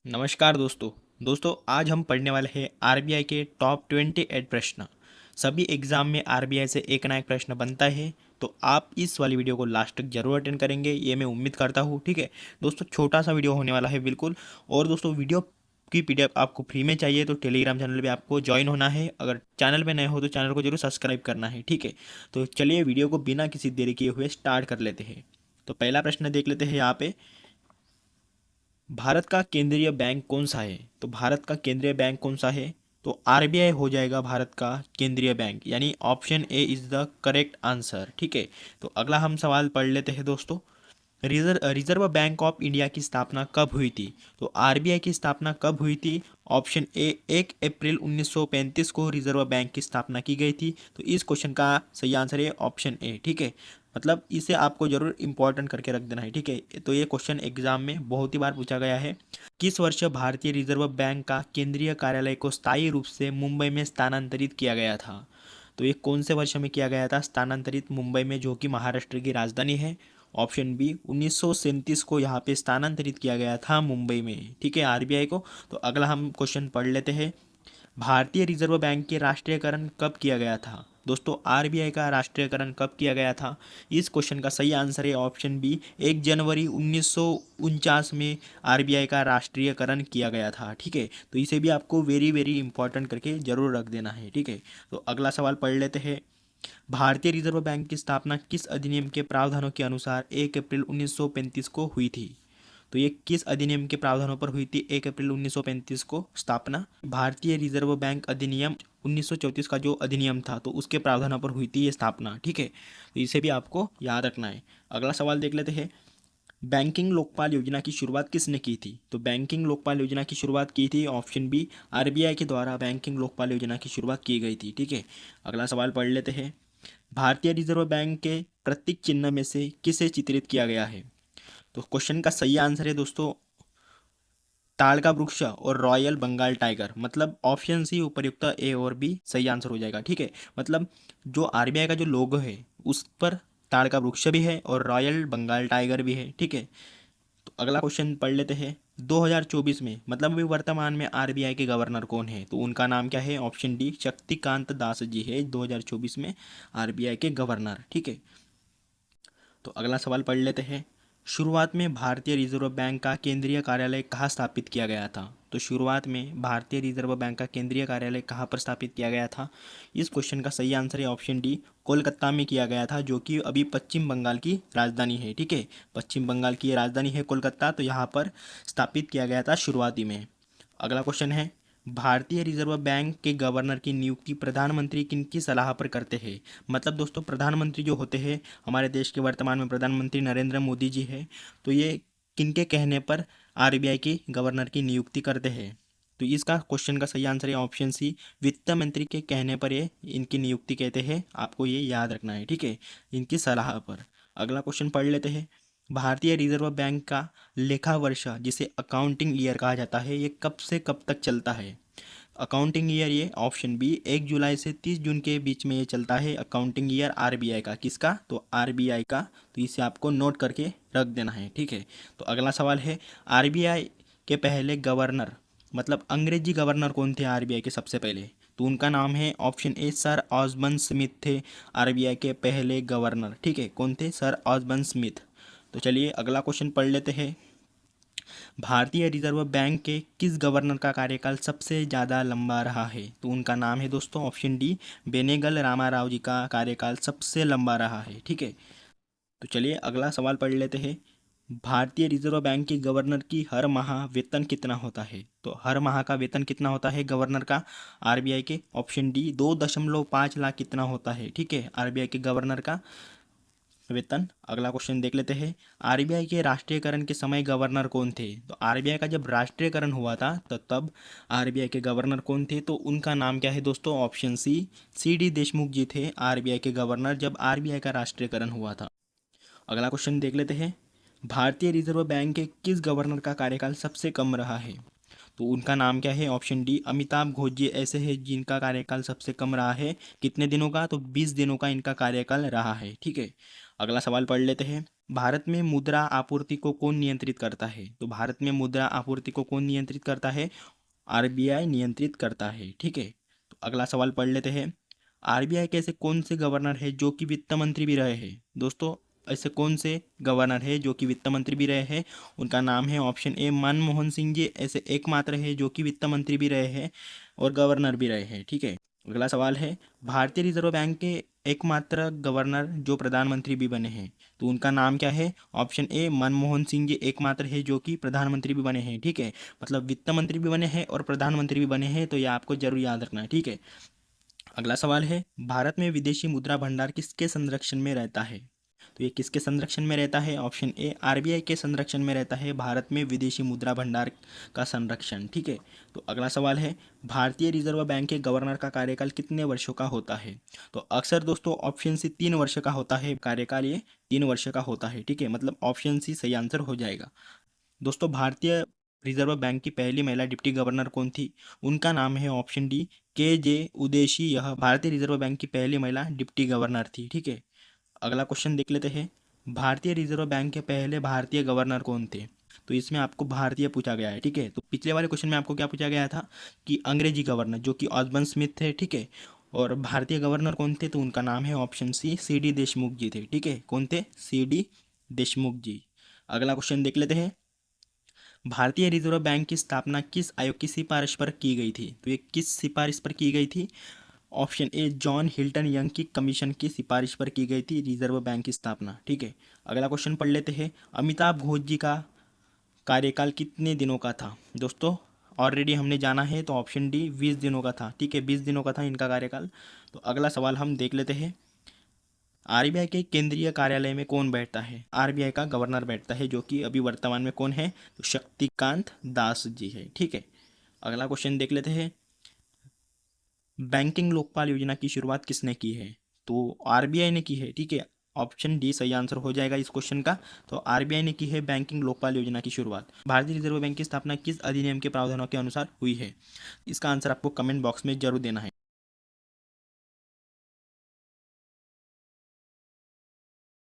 नमस्कार दोस्तों आज हम पढ़ने वाले हैं आरबीआई के टॉप 28 प्रश्न। सभी एग्जाम में आरबीआई से एक ना एक प्रश्न बनता है, तो आप इस वाली वीडियो को लास्ट तक जरूर अटेंड करेंगे, ये मैं उम्मीद करता हूँ। ठीक है दोस्तों, छोटा सा वीडियो होने वाला है बिल्कुल। और दोस्तों, वीडियो की पीडीएफ आपको फ्री में चाहिए तो टेलीग्राम चैनल पे आपको ज्वाइन होना है। अगर चैनल पे नए हो तो चैनल को जरूर सब्सक्राइब करना है। ठीक है, तो चलिए वीडियो को बिना किसी देरी किए हुए स्टार्ट कर लेते हैं। तो पहला प्रश्न देख लेते हैं यहाँ पे। भारत का केंद्रीय बैंक कौन सा है? तो भारत का केंद्रीय बैंक कौन सा है? तो आरबीआई हो जाएगा भारत का केंद्रीय बैंक, यानी option A is the correct answer. ठीक है, तो अगला हम सवाल पढ़ लेते हैं दोस्तों। रिजर्व बैंक ऑफ इंडिया की स्थापना कब हुई थी? तो आरबीआई की स्थापना कब हुई थी? ऑप्शन ए 1 अप्रैल 1935 को रिजर्व बैंक की स्थापना की गई थी। तो इस क्वेश्चन का सही आंसर है ऑप्शन ए। ठीक है, मतलब इसे आपको जरूर इंपॉर्टेंट करके रख देना है। ठीक है, तो ये क्वेश्चन एग्जाम में बहुत ही बार पूछा गया है। किस वर्ष भारतीय रिजर्व बैंक का केंद्रीय कार्यालय को स्थायी रूप से मुंबई में स्थानांतरित किया गया था? तो ये कौन से वर्ष में किया गया था स्थानांतरित मुंबई में, जो कि महाराष्ट्र की राजधानी है? ऑप्शन बी 1937 को यहाँ पे स्थानांतरित किया गया था मुंबई में। ठीक है, आरबीआई को। तो अगला हम क्वेश्चन पढ़ लेते हैं। भारतीय रिजर्व बैंक के राष्ट्रीयकरण कब किया गया था? दोस्तों, आरबीआई का राष्ट्रीयकरण कब किया गया था? इस क्वेश्चन का सही आंसर है ऑप्शन बी 1 जनवरी 1949 में आरबीआई का राष्ट्रीयकरण किया गया था। ठीक है, तो इसे भी आपको वेरी वेरी इंपॉर्टेंट करके जरूर रख देना है। ठीक है, तो अगला सवाल पढ़ लेते हैं। भारतीय रिजर्व बैंक की स्थापना किस अधिनियम के प्रावधानों के अनुसार 1 अप्रैल 1935 को हुई थी? तो ये किस अधिनियम के प्रावधानों पर हुई थी 1 अप्रैल 1935 को स्थापना? भारतीय रिजर्व बैंक अधिनियम 1934 का जो अधिनियम था, तो उसके प्रावधानों पर हुई थी ये स्थापना। ठीक है, तो इसे भी आपको याद रखना है। अगला सवाल देख लेते हैं। बैंकिंग लोकपाल योजना की शुरुआत किसने की थी? तो बैंकिंग लोकपाल योजना की शुरुआत की थी ऑप्शन बी आरबीआई के द्वारा बैंकिंग लोकपाल योजना की शुरुआत की गई थी। ठीक है, अगला सवाल पढ़ लेते हैं। भारतीय रिजर्व बैंक के प्रतीक चिन्ह में से किसे चित्रित किया गया है? तो क्वेश्चन का सही आंसर है दोस्तों ताड़ का वृक्ष और रॉयल बंगाल टाइगर, मतलब ऑप्शन सी उपयुक्त ए और बी सही आंसर हो जाएगा। ठीक है, मतलब जो आरबीआई का जो लोगो है उस पर ताड़ का वृक्ष भी है और रॉयल बंगाल टाइगर भी है। ठीक है, तो अगला क्वेश्चन पढ़ लेते हैं। 2024 में, मतलब अभी वर्तमान में आरबीआई के गवर्नर कौन है? तो उनका नाम क्या है? ऑप्शन डी शक्तिकांत दास जी है 2024 में आरबीआई के गवर्नर। ठीक है, तो अगला सवाल पढ़ लेते हैं। शुरुआत में भारतीय रिजर्व बैंक का केंद्रीय कार्यालय कहाँ स्थापित किया गया था? तो शुरुआत में भारतीय रिजर्व बैंक का केंद्रीय कार्यालय कहाँ पर स्थापित किया गया था? इस क्वेश्चन का सही आंसर है ऑप्शन डी कोलकाता में किया गया था, जो कि अभी पश्चिम बंगाल की राजधानी है। ठीक है, पश्चिम बंगाल की राजधानी है कोलकाता, तो यहाँ पर स्थापित किया गया था शुरुआती में। अगला क्वेश्चन है। भारतीय रिजर्व बैंक के गवर्नर की नियुक्ति प्रधानमंत्री किनकी सलाह पर करते हैं? मतलब दोस्तों, प्रधानमंत्री जो होते हैं हमारे देश के वर्तमान में प्रधानमंत्री नरेंद्र मोदी जी है, तो ये किनके कहने पर आरबीआई के गवर्नर की नियुक्ति करते हैं? तो इसका क्वेश्चन का सही आंसर है ऑप्शन सी वित्त मंत्री के कहने पर ये इनकी नियुक्ति कहते हैं। आपको ये याद रखना है। ठीक है, इनकी सलाह पर। अगला क्वेश्चन पढ़ लेते हैं। भारतीय रिजर्व बैंक का लेखा वर्ष, जिसे अकाउंटिंग ईयर कहा जाता है, ये कब से कब तक चलता है? अकाउंटिंग ईयर ये ऑप्शन बी 1 जुलाई से 30 जून के बीच में ये चलता है अकाउंटिंग ईयर आरबीआई का। किसका? तो आरबीआई का। तो इसे आपको नोट करके रख देना है। ठीक है, तो अगला सवाल है। आरबीआई के पहले गवर्नर, मतलब अंग्रेजी गवर्नर कौन थे आरबीआई के सबसे पहले? तो उनका नाम है option A sir Osborne Smith थे आरबीआई के पहले गवर्नर। ठीक है, कौन थे? Sir Osborne Smith. तो चलिए अगला क्वेश्चन पढ़ लेते हैं। भारतीय रिजर्व बैंक के किस गवर्नर का कार्यकाल सबसे ज़्यादा लंबा रहा है? तो उनका नाम है दोस्तों ऑप्शन डी बेनेगल रामाराव जी का कार्यकाल सबसे लंबा रहा है। ठीक है, तो चलिए अगला सवाल पढ़ लेते हैं। भारतीय रिजर्व बैंक के गवर्नर की हर माह वेतन कितना होता है? तो हर माह का वेतन कितना होता है गवर्नर का आरबीआई के? ऑप्शन डी 2.5 लाख कितना होता है? ठीक है, आरबीआई के गवर्नर का वेतन। अगला क्वेश्चन देख लेते हैं। आरबीआई के राष्ट्रीयकरण के समय गवर्नर कौन थे? तो आरबीआई का जब राष्ट्रीयकरण हुआ था तो तब आरबीआई के गवर्नर कौन थे? तो उनका नाम क्या है दोस्तों? Option C C D Deshmukh ji थे आरबीआई के गवर्नर जब आरबीआई का राष्ट्रीयकरण हुआ था। अगला क्वेश्चन देख लेते हैं। भारतीय रिजर्व बैंक के किस गवर्नर का कार्यकाल सबसे कम रहा है? तो उनका नाम क्या है? ऑप्शन डी अमिताभ घोष जी ऐसे हैं जिनका कार्यकाल सबसे कम रहा है। कितने दिनों का? तो 20 दिनों का इनका कार्यकाल रहा है। ठीक है, अगला सवाल पढ़ लेते हैं। भारत में मुद्रा आपूर्ति को कौन नियंत्रित करता है? तो भारत में मुद्रा आपूर्ति को कौन नियंत्रित करता है? आरबीआई नियंत्रित करता है। ठीक है, तो अगला सवाल पढ़ लेते हैं। आरबीआई के ऐसे कौन से गवर्नर है जो कि वित्त मंत्री भी रहे हैं? दोस्तों, ऐसे कौन से गवर्नर है जो कि वित्त मंत्री भी रहे हैं? उनका नाम है ऑप्शन ए मनमोहन सिंह जी। ऐसे एकमात्र है जो कि वित्त मंत्री भी रहे हैं और गवर्नर भी रहे हैं। ठीक है, अगला सवाल है, भारतीय रिजर्व बैंक के एकमात्र गवर्नर जो प्रधानमंत्री भी बने हैं, तो उनका नाम क्या है? ऑप्शन ए मनमोहन सिंह जी एकमात्र है जो कि प्रधानमंत्री भी बने हैं। ठीक है, मतलब वित्त मंत्री भी बने हैं और प्रधानमंत्री भी बने हैं, तो ये आपको जरूर याद रखना है। ठीक है, अगला सवाल है, भारत में विदेशी मुद्रा भंडार किसके संरक्षण में रहता है? तो ये किसके संरक्षण में रहता है? ऑप्शन ए आरबीआई के संरक्षण में रहता है भारत में विदेशी मुद्रा भंडार का संरक्षण। ठीक है, तो अगला सवाल है, भारतीय रिजर्व बैंक के गवर्नर का कार्यकाल कितने वर्षों का होता है? तो अक्सर दोस्तों ऑप्शन सी 3 वर्ष का होता है कार्यकाल, ये 3 वर्ष का होता है। ठीक है, मतलब ऑप्शन सी सही आंसर हो जाएगा। दोस्तों, भारतीय रिजर्व बैंक की पहली महिला डिप्टी गवर्नर कौन थी? उनका नाम है ऑप्शन डी के जे उदेशी। यह भारतीय रिजर्व बैंक की पहली महिला डिप्टी गवर्नर थी। ठीक है, अगला क्वेश्चन देख लेते हैं। भारतीय रिजर्व बैंक के पहले भारतीय गवर्नर कौन थे? तो इसमें आपको भारतीय पूछा गया है। ठीक है, तो पिछले वाले क्वेश्चन में आपको क्या पूछा गया था कि अंग्रेजी गवर्नर जो कि ऑस्बर्न स्मिथ थे। ठीक है, और भारतीय गवर्नर कौन थे? तो उनका नाम है option C D Deshmukh ji थे। ठीक है, कौन थे? सी डी देशमुख जी। अगला क्वेश्चन देख लेते हैं। भारतीय रिजर्व बैंक की स्थापना किस आयोग की सिफारिश पर की गई थी? तो ये किस सिफारिश पर की गई थी? Option A John Hilton young की कमीशन की सिफारिश पर की गई थी रिजर्व बैंक की स्थापना। ठीक है, अगला क्वेश्चन पढ़ लेते हैं। अमिताभ घोष जी का कार्यकाल कितने दिनों का था? दोस्तों, ऑलरेडी हमने जाना है, तो ऑप्शन डी 20 दिनों का था। ठीक है, 20 दिनों का था इनका कार्यकाल। तो अगला सवाल हम देख लेते हैं। आरबीआई के केंद्रीय कार्यालय में कौन बैठता है? आरबीआई का गवर्नर बैठता है, जो कि अभी वर्तमान में कौन है? तो शक्तिकांत दास जी है। ठीक है, अगला क्वेश्चन देख लेते हैं। बैंकिंग लोकपाल योजना की शुरुआत किसने की है? तो आरबीआई ने की है। ठीक है, ऑप्शन डी सही आंसर हो जाएगा इस क्वेश्चन का। तो आरबीआई ने की है बैंकिंग लोकपाल योजना की शुरुआत। भारतीय रिजर्व बैंक की स्थापना किस अधिनियम के प्रावधानों के अनुसार हुई है? इसका आंसर आपको कमेंट बॉक्स में जरूर देना है।